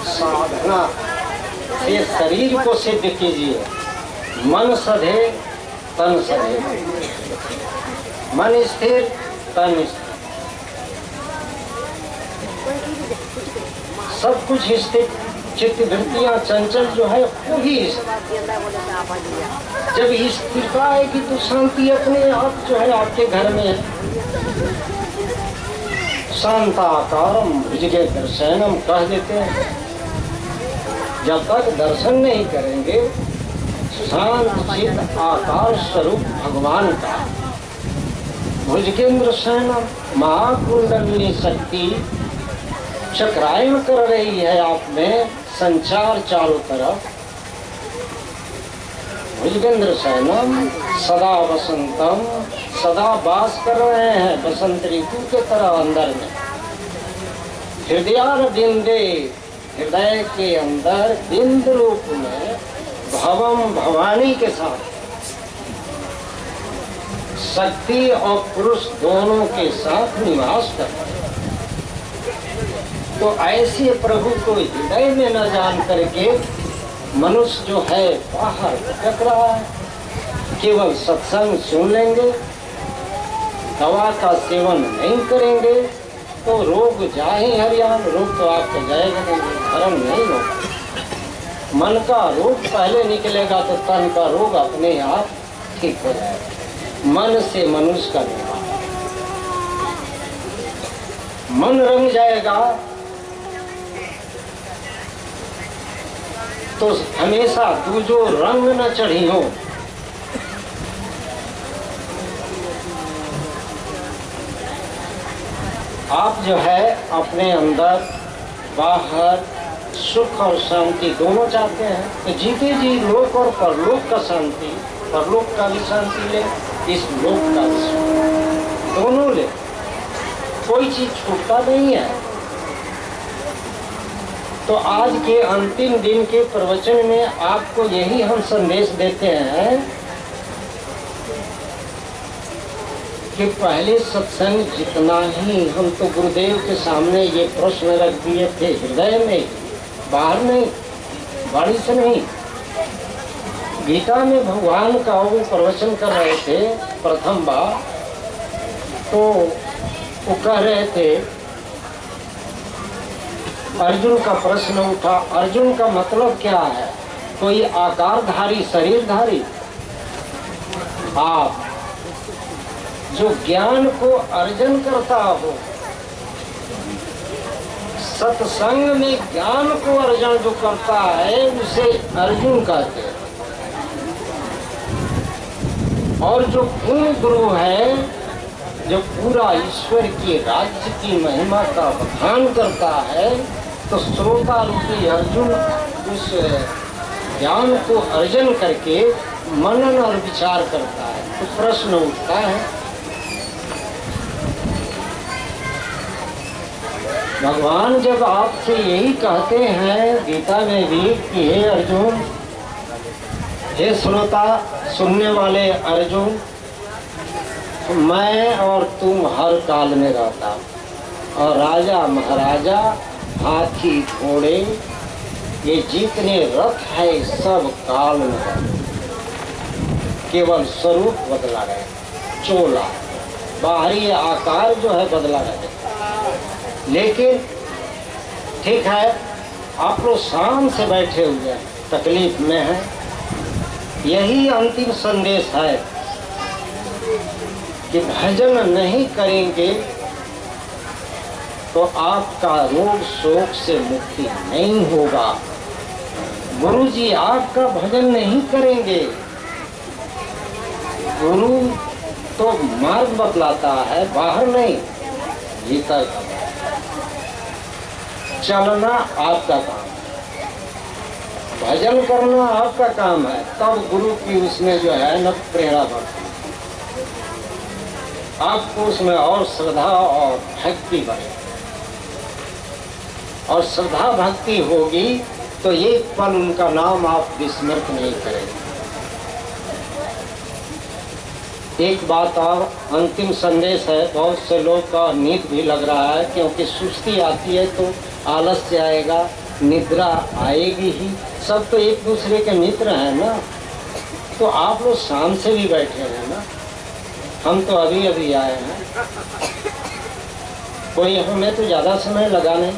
साधना से शरीर को सिद्ध कीजिए। मन सधे तन सधे, मन स्थिर तन स्थिर, सब कुछ स्थिर। चित्त वृत्तियां चंचल जो है वो भी जब स्थिरता आएगी तो शांति अपने आप जो है आपके घर में है। शांताकारम भुजगे दर्शनम कह देते हैं। जब तक दर्शन नहीं करेंगे शांत चित्त आकार स्वरूप भगवान का, भुजगेंद्र शयनम, महाकुंडलिनी शक्ति चक्रायन कर रही है आप में, संचार चारों तरफ। भुजगेंद्र शयनम सदा वसंतम, सदा वास कर रहे हैं बसंत ऋतु के तरह अंदर में। हृदयार बिंदे, हृदय के अंदर बिंद रूप में भवम भवानी के साथ शक्ति और पुरुष दोनों के साथ निवास करते हैं। तो ऐसे प्रभु को हृदय में न जान करके मनुष्य जो है बाहर भटक रहा है। केवल सत्संग सुन लेंगे, दवा का सेवन नहीं करेंगे तो रोग जाए हरियाण, रोग तो आपको जाएगा नहीं, धर्म नहीं होगा। मन का रोग पहले निकलेगा तो तन का रोग अपने आप ठीक हो जाएगा। मन से मनुष्य का निर्माण, मन रंग जाएगा तो हमेशा दूजो रंग न चढ़ी हो। आप जो है अपने अंदर बाहर सुख और शांति दोनों चाहते हैं तो जीते जी लोक और परलोक का शांति, परलोक का भी शांति ले, इस लोक का भी शांति, दोनों ले। कोई चीज छूटता नहीं है। तो आज के अंतिम दिन के प्रवचन में आपको यही हम संदेश देते हैं कि पहले सत्संग जितना ही, हम तो गुरुदेव के सामने ये प्रश्न रख दिए थे, हृदय में, बाहर नहीं, वाणी से नहीं। गीता में भगवान का वो प्रवचन कर रहे थे प्रथम बार, तो वो कह रहे थे, अर्जुन का प्रश्न उठा, अर्जुन का मतलब क्या है? कोई आकारधारी शरीरधारी? आप जो ज्ञान को अर्जन करता हो, सत्संग में ज्ञान को अर्जन जो करता है उसे अर्जुन कहते हैं। और जो पूर्ण गुरु है, जो पूरा ईश्वर के राज्य की महिमा का बखान करता है, तो श्रोता रूपी अर्जुन उस ज्ञान को अर्जन करके मनन और विचार करता है। तो प्रश्न उठता है, भगवान जब आपसे यही कहते हैं गीता में भी कि हे अर्जुन, हे श्रोता सुनने वाले अर्जुन, मैं और तुम हर काल में रहता, और राजा महाराजा, हाथी घोड़े, ये जितने रथ है सब काल में है, केवल स्वरूप बदला है, चोला बाहरी आकार जो है बदला है। लेकिन ठीक है, आप लोग शाम से बैठे हुए हैं, तकलीफ में हैं। यही अंतिम संदेश है कि भजन नहीं करेंगे तो आपका रोग शोक से मुक्ति नहीं होगा। गुरु जी आपका भजन नहीं करेंगे। गुरु तो मार्ग बतलाता है, बाहर नहीं, भीतर चलना आपका काम, भजन करना आपका काम है। तब गुरु की उसमें जो है न प्रेरणा बढ़ती, आपको उसमें और श्रद्धा और भक्ति बढ़े, और श्रद्धा भक्ति होगी तो एक पल उनका नाम आप विस्मृत नहीं करेंगे। एक बात और अंतिम संदेश है, बहुत से लोग का नींद भी लग रहा है, क्योंकि सुस्ती आती है तो आलस्य आएगा, निद्रा आएगी ही। सब तो एक दूसरे के मित्र हैं ना, तो आप लोग शाम से भी बैठे हैं ना, हम तो अभी अभी आए हैं, कोई हमें तो ज़्यादा समय लगा नहीं।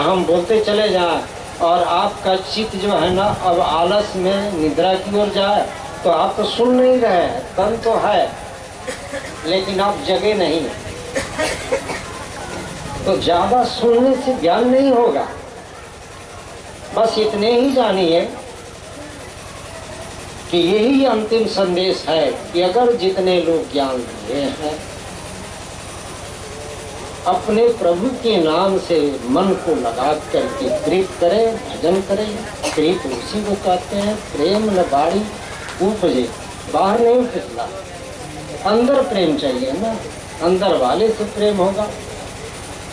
हम बोलते चले जाएं और आपका चित्त जो है ना अब आलस में निद्रा की ओर जाए, तो आप तो सुन नहीं रहे हैं, तन तो है लेकिन आप जगे नहीं हैं। तो ज़्यादा सुनने से ज्ञान नहीं होगा। बस इतने ही जानिए कि यही अंतिम संदेश है कि अगर जितने लोग ज्ञान लिए हैं, अपने प्रभु के नाम से मन को लगा करके प्रीत करें, भजन करें। प्रीत उसी को कहते हैं, प्रेम न बाड़ी उपजे, बाहर नहीं फिसला, अंदर प्रेम चाहिए ना, अंदर वाले से प्रेम होगा।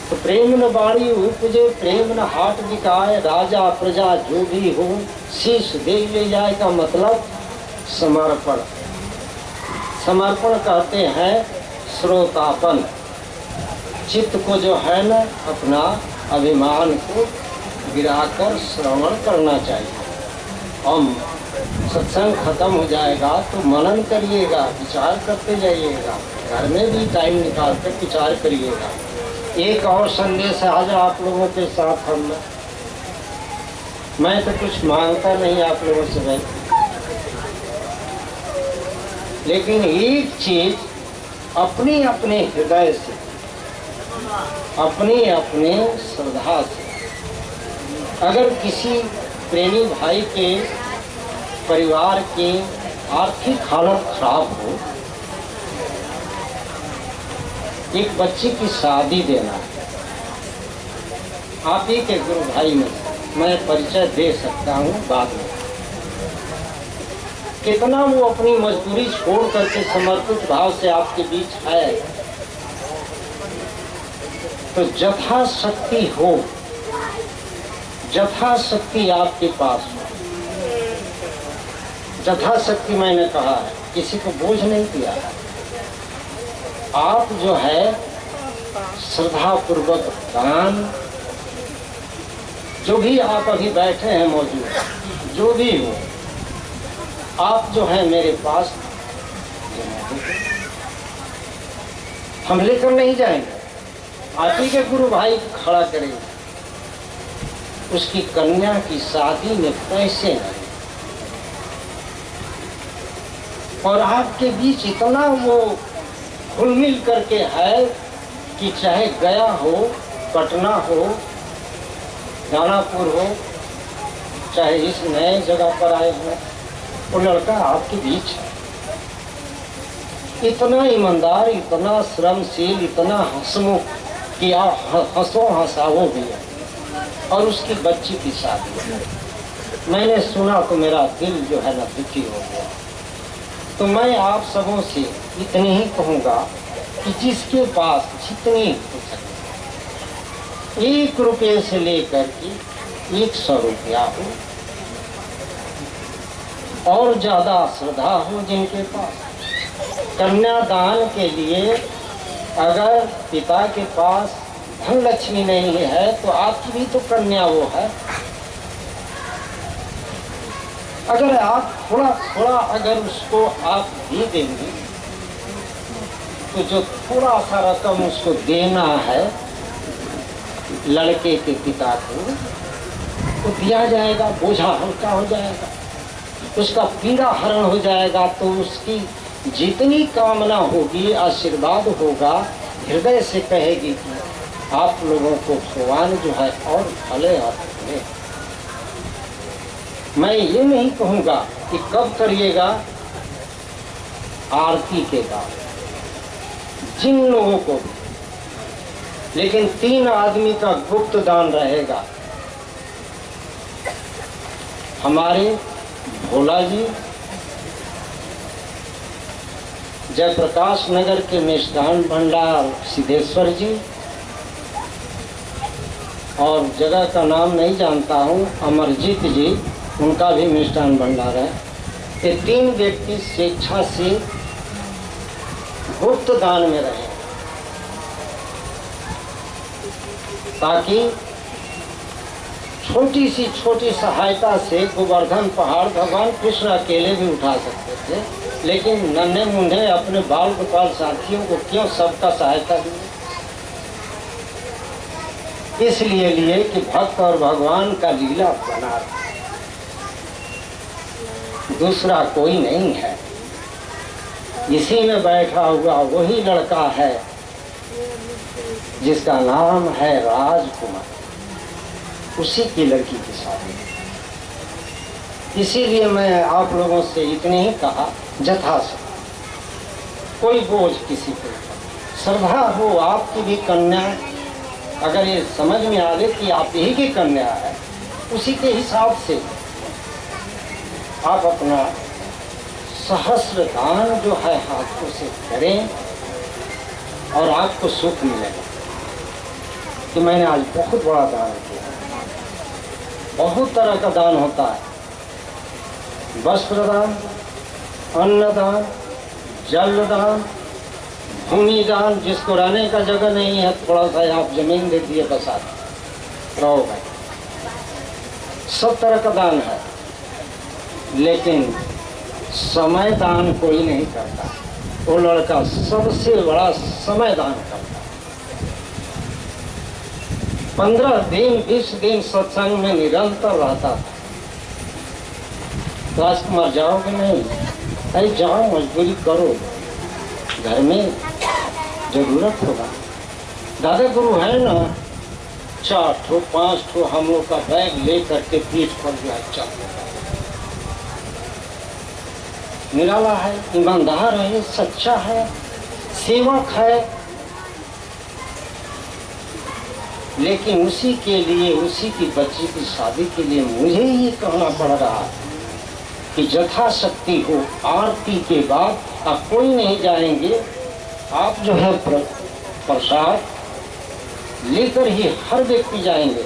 तो प्रेम न बाड़ी उपजे, प्रेम न हाट बिकाए, राजा प्रजा जो भी हो शीश दे ले जाए का मतलब समर्पण। समर्पण कहते हैं श्रोतापन। चित्त को जो है ना अपना अभिमान को गिराकर श्रवण करना चाहिए। हम सत्संग खत्म हो जाएगा तो मनन करिएगा, विचार करते जाइएगा, घर में भी टाइम निकाल कर विचार करिएगा। एक और संदेश आज आप लोगों के साथ हम, मैं तो कुछ मांगता नहीं आप लोगों से भाई, लेकिन एक चीज अपने अपने हृदय से, अपने अपने श्रद्धा से, अगर किसी प्रेमी भाई के परिवार की आर्थिक हालत खराब हो, एक बच्चे की शादी देना है, आप ही के गुरु भाई में मैं परिचय दे सकता हूँ बाद में। कितना वो अपनी मजदूरी छोड़ करके समर्पित भाव से आपके बीच है, तो यथाशक्ति हो, यथाशक्ति आपके पास हो। यथाशक्ति मैंने कहा है, किसी को बोझ नहीं किया है। आप जो है श्रद्धा पूर्वक दान, जो भी आप अभी बैठे हैं मौजूद, जो भी हो, आप जो है मेरे पास, हम लेकर नहीं जाएंगे, आप ही के गुरु भाई खड़ा करेंगे। उसकी कन्या की शादी में पैसे नहीं, और आपके बीच इतना वो घुल मिल करके है कि चाहे गया हो, पटना हो, दानापुर हो, चाहे इस नए जगह पर आए हो, वो लड़का आपके बीच है। इतना ईमानदार, इतना श्रमशील, इतना हंसमुख कि आप हंसो हंसाओ भी है। और उसकी बच्ची की शादी है। मैंने सुना तो मेरा दिल जो है ना दुखी हो गया। तो मैं आप सबों से इतनी ही कहूँगा कि जिसके पास जितनी हो सके, 1 रुपये से लेकर के 100 रुपया हो, और ज़्यादा श्रद्धा हो जिनके पास, कन्यादान के लिए अगर पिता के पास धन लक्ष्मी नहीं है तो आपकी भी तो कन्या वो है। अगर आप थोड़ा थोड़ा अगर उसको आप दे देंगे, तो जो थोड़ा सा रकम उसको देना है लड़के के पिता को, तो दिया जाएगा, बोझा हल्का हो जाएगा, उसका पीड़ा हरण हो जाएगा। तो उसकी जितनी कामना होगी, आशीर्वाद होगा, हृदय से कहेगी कि आप लोगों को भगवान जो है और भले और भले। मैं ये नहीं कहूँगा कि कब करिएगा, आरती के बाद जिन लोगों को, लेकिन 3 आदमी का गुप्त दान रहेगा। हमारे भोला जी जयप्रकाश नगर के मिष्ठान भंडार सिद्धेश्वर जी, और जगह का नाम नहीं जानता हूँ, अमरजीत जी, उनका भी मिष्ठान भंडार है। ये 3 व्यक्ति स्वेच्छा से गुप्त दान में रहें, ताकि छोटी सहायता से गोवर्धन पहाड़ भगवान कृष्ण अकेले भी उठा सकते थे, लेकिन नन्हे मुंडे अपने बाल गोपाल साथियों को क्यों सबका सहायता दी? इसलिए लिए कि भक्त और भगवान का लीला बना, दूसरा कोई नहीं है। इसी में बैठा हुआ वही लड़का है जिसका नाम है राजकुमार, उसी की लड़की की शादी। इसीलिए मैं आप लोगों से इतने ही कहा, यथासंभव कोई बोझ किसी पे, श्रद्धा हो आपकी भी कन्या, अगर ये समझ में आ गए कि आप ही की कन्या है, उसी के हिसाब से आप अपना सहस्र दान जो है हाथों से करें और आपको सुख मिलेगा कि मैंने आज बहुत बड़ा दान किया। बहुत तरह का दान होता है, वस्त्र दान, अन्न दान, जल दान, भूमि दान, जिसको रहने का जगह नहीं है थोड़ा सा आप जमीन दे दिए बस आप रहो भाई, सब तरह का दान है। लेकिन समय दान कोई नहीं करता, वो लड़का सबसे बड़ा समय दान करता। 15 दिन 20 दिन सत्संग में निरंतर रहता था। राजकुमार जाओगे नहीं? अरे जाओ, मजबूरी करो, घर में जरूरत होगा। दादा गुरु है ना, 4 ठो 5 ठो हम लोग का बैग ले करके पीठ पर जो है चल, निराला है, ईमानदार है, सच्चा है, सेवक है, लेकिन उसी के लिए, उसी की बच्ची की शादी के लिए मुझे ये कहना पड़ रहा है कि यथाशक्ति हो आरती के बाद आप कोई नहीं जाएंगे, आप जो है प्रसाद लेकर ही हर व्यक्ति जाएंगे।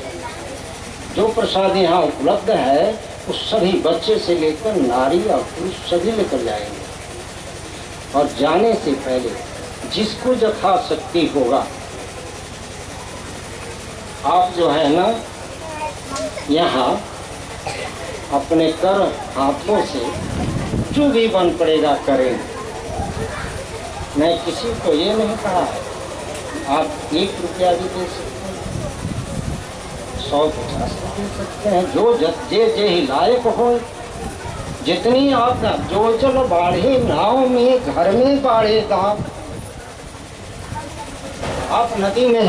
जो प्रसाद यहाँ उपलब्ध है वो सभी बच्चे से लेकर नारी और पुरुष सभी लेकर जाएंगे। और जाने से पहले जिसको यथाशक्ति होगा, आप जो है ना यहाँ अपने कर हाथों से जो भी बन पड़ेगा करें। मैं किसी को ये नहीं कहा है आप 1 रुपया भी दे सकते हैं, 150 दे सकते हैं, जो जे ही लायक हो, जितनी आपका जो चलो बाढ़े नाव में घर में बाढ़े दाम। आप नदी में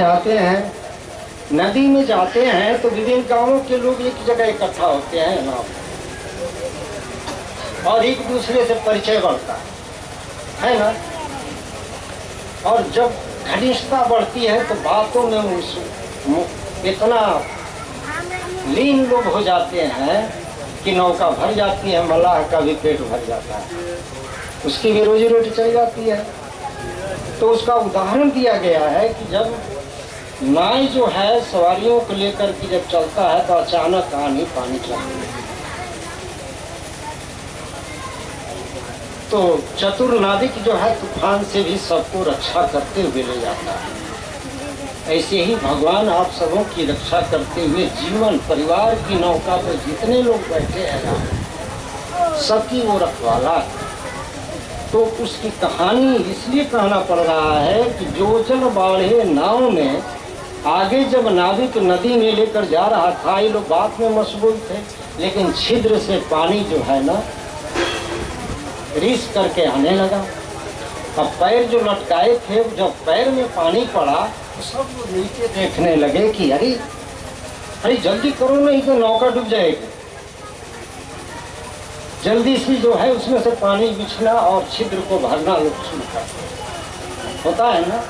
जाते हैं तो विभिन्न गांवों के लोग एक जगह इकट्ठा होते हैं नाव, और एक दूसरे से परिचय बढ़ता है ना। और जब घनिष्ठता बढ़ती है तो बातों में इतना लीन लोग हो जाते हैं कि नौका भर जाती है, मल्लाह का भी पेट भर जाता है, उसकी भी रोजी रोटी चल जाती है। तो उसका उदाहरण दिया गया है कि जब नाव जो है सवारियों को लेकर के जब चलता है तो अचानक आनी पानी चलती है, तो चतुर नाविक जो है तूफान से भी सबको रक्षा करते हुए ले जाता है। ऐसे ही भगवान आप सबों की रक्षा करते हुए जीवन परिवार की नौका पर जितने लोग बैठे हैं ना, सबकी वो रखवाला है। तो उसकी कहानी इसलिए कहना पड़ रहा है कि जो जल बाढ़े नाव में, आगे जब नाविक नदी में लेकर जा रहा था, ये लोग बात में मशगूल थे, लेकिन छिद्र से पानी जो है ना रिस करके आने लगा। अब पैर जो लटकाए थे, जब पैर में पानी पड़ा तो सब नीचे देखने लगे कि अरे जल्दी करो नहीं तो नौका डूब जाएगी। जल्दी से जो है उसमें से पानी बिछना और छिद्र को भरना लोग शुरू करते होता है ना।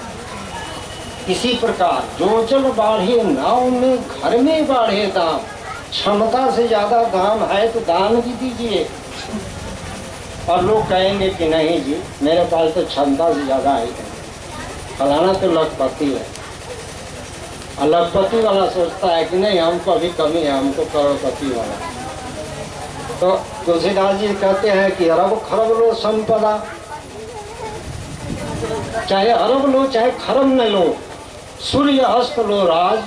इसी प्रकार जो जल बाढ़े नाव में घर में बाढ़े दाम, क्षमता से ज्यादा दाम है तो दान भी दीजिए। और लोग कहेंगे कि नहीं जी मेरे पास तो क्षमता से ज़्यादा है, फलाना तो लखपति है, और लखपति वाला सोचता है कि नहीं हमको अभी कमी है, हमको करोड़पति वाला। तो तुलसीदास जी कहते हैं कि अरब खरब लो संपदा, चाहे अरब लो चाहे खरब न लो, सूर्य अस्त लो राज,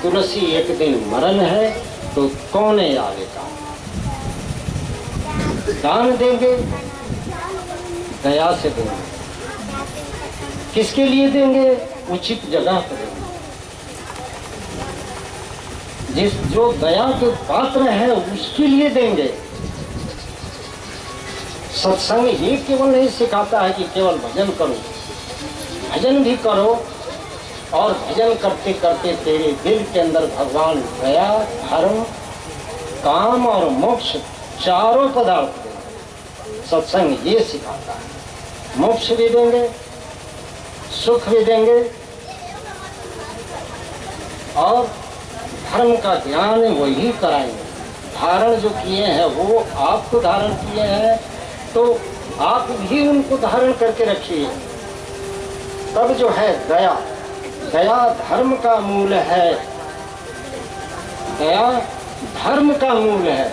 तुलसी एक दिन मरण है तो कौन आवेगा। दान देंगे दया से देंगे, किसके लिए देंगे, उचित जगह पर देंगे। जो दया के पात्र है उसके लिए देंगे। सत्संग ये केवल नहीं सिखाता है कि केवल भजन करो, भजन भी करो और भजन करते करते तेरे दिल के अंदर भगवान दया, धर्म, काम और मोक्ष चारों पदार्थ देंगे। सत्संग ये सिखाता है। मोक्ष भी देंगे, सुख भी देंगे और धर्म का ज्ञान वही कराएंगे। धारण जो किए हैं वो आपको धारण किए हैं तो आप भी उनको धारण करके रखिए। तब जो है दया, दया धर्म का मूल है, दया धर्म का मूल है।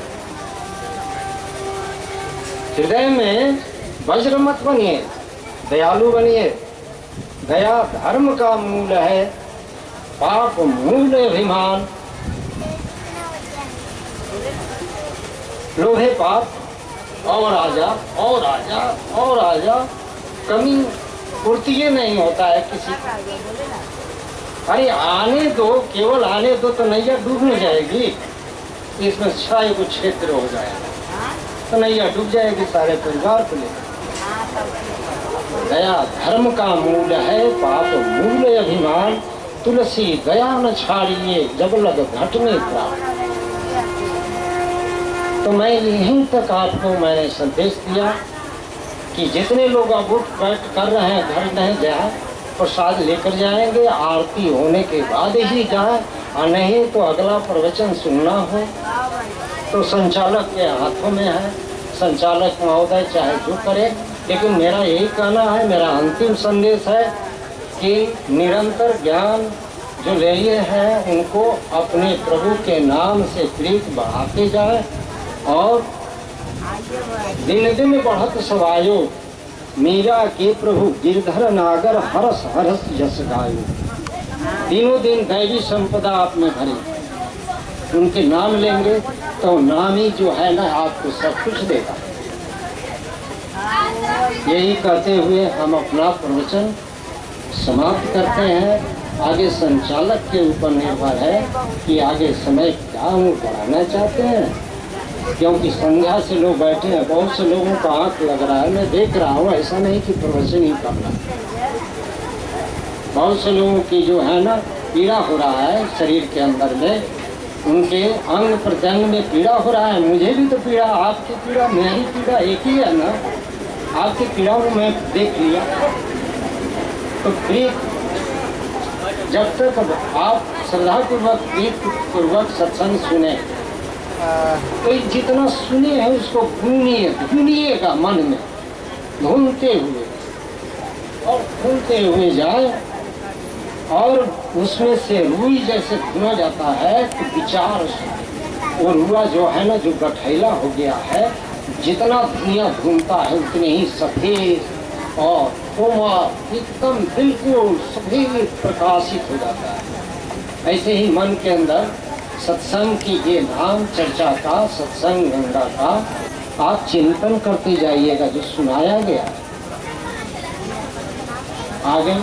हृदय में वज्र मत बनिए, दयालु बनिए। दया धर्म का मूल है, पाप मूल अभिमान। लोभे पाप और आजा और आजा और आजा, कमी पूर्ति ये नहीं होता है किसी। अरे आने दो, केवल आने दो तो नैया डूब नहीं जाएगी, इसमें छाए को क्षेत्र हो जाएगा तो नैया डूब जाएगी सारे परिवार को लेकर। दया धर्म का मूल है, पाप मूल अभिमान। तुलसी दया न छाड़िए, जब लग घटने प्राण। तो मैं यहीं तक आपको मैंने संदेश दिया कि जितने लोग अब उठ बैठ कर रहे हैं घर नहीं जाए, प्रसाद लेकर जाएंगे, आरती होने के बाद ही जाए, और नहीं तो अगला प्रवचन सुनना हो तो संचालक के हाथों में है। संचालक महोदय चाहे जो करे, लेकिन मेरा यही कहना है, मेरा अंतिम संदेश है कि निरंतर ज्ञान जो लिए हैं उनको अपने प्रभु के नाम से प्रीत बढ़ाते जाए और दिन दिन बढ़त सवायो, मीरा के प्रभु गिरधर नागर हरस हरस यश गायो। दिनों दिन दैवी संपदा आप में भरे, उनके नाम लेंगे तो नाम ही जो है ना आपको सब कुछ देगा। यही कहते हुए हम अपना प्रवचन समाप्त करते हैं। आगे संचालक के ऊपर निर्भर है कि आगे समय क्या वो बढ़ाना चाहते हैं, क्योंकि संध्या से लोग बैठे हैं, बहुत से लोगों का आंख लग रहा है, मैं देख रहा हूँ। ऐसा नहीं कि प्रवचन ही करना, बहुत से लोगों की जो है ना पीड़ा हो रहा है शरीर के अंदर में, उनके अंग प्रत्यंग में पीड़ा हो रहा है। मुझे भी तो पीड़ा, आपकी पीड़ा मेरी पीड़ा एक ही है ना। आपकी पीड़ा को मैं देख लिया तो प्रीत, जब तक आप श्रद्धापूर्वक प्रीत पूर्वक सत्संग सुने, तो जितना सुने हैं उसको भूनिएगा मन में, घूमते हुए और घूमते हुए जाए, और उसमें से रुई जैसे भुना जाता है तो विचार, वो रुआ जो है ना जो गठैला हो गया है, जितना दुनिया घूमता है उतने ही सफेद और कोमल एकदम बिल्कुल सफेद प्रकाशित हो जाता है। ऐसे ही मन के अंदर सत्संग की ये नाम चर्चा का, सत्संग गंगा का आप चिंतन करते जाइएगा जो सुनाया गया है। आगे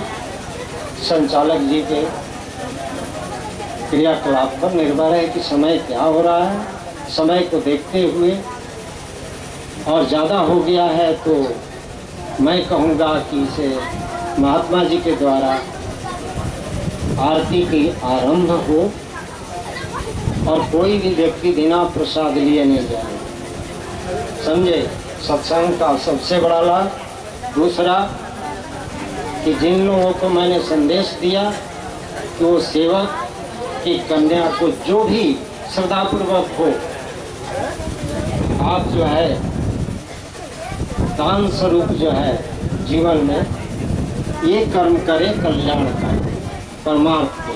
संचालक जी के क्रियाकलाप पर निर्भर है कि समय क्या हो रहा है। समय को देखते हुए और ज़्यादा हो गया है तो मैं कहूँगा कि इसे महात्मा जी के द्वारा आरती की आरंभ हो और कोई भी व्यक्ति बिना प्रसाद लिए नहीं जाए, समझे। सत्संग का सबसे बड़ा लाभ। दूसरा कि जिन लोगों को मैंने संदेश दिया कि वो सेवक की कन्या को जो भी श्रद्धापूर्वक हो, आप जो है दान स्वरूप जो है जीवन में ये कर्म करें, कल्याण करें, परमार्थ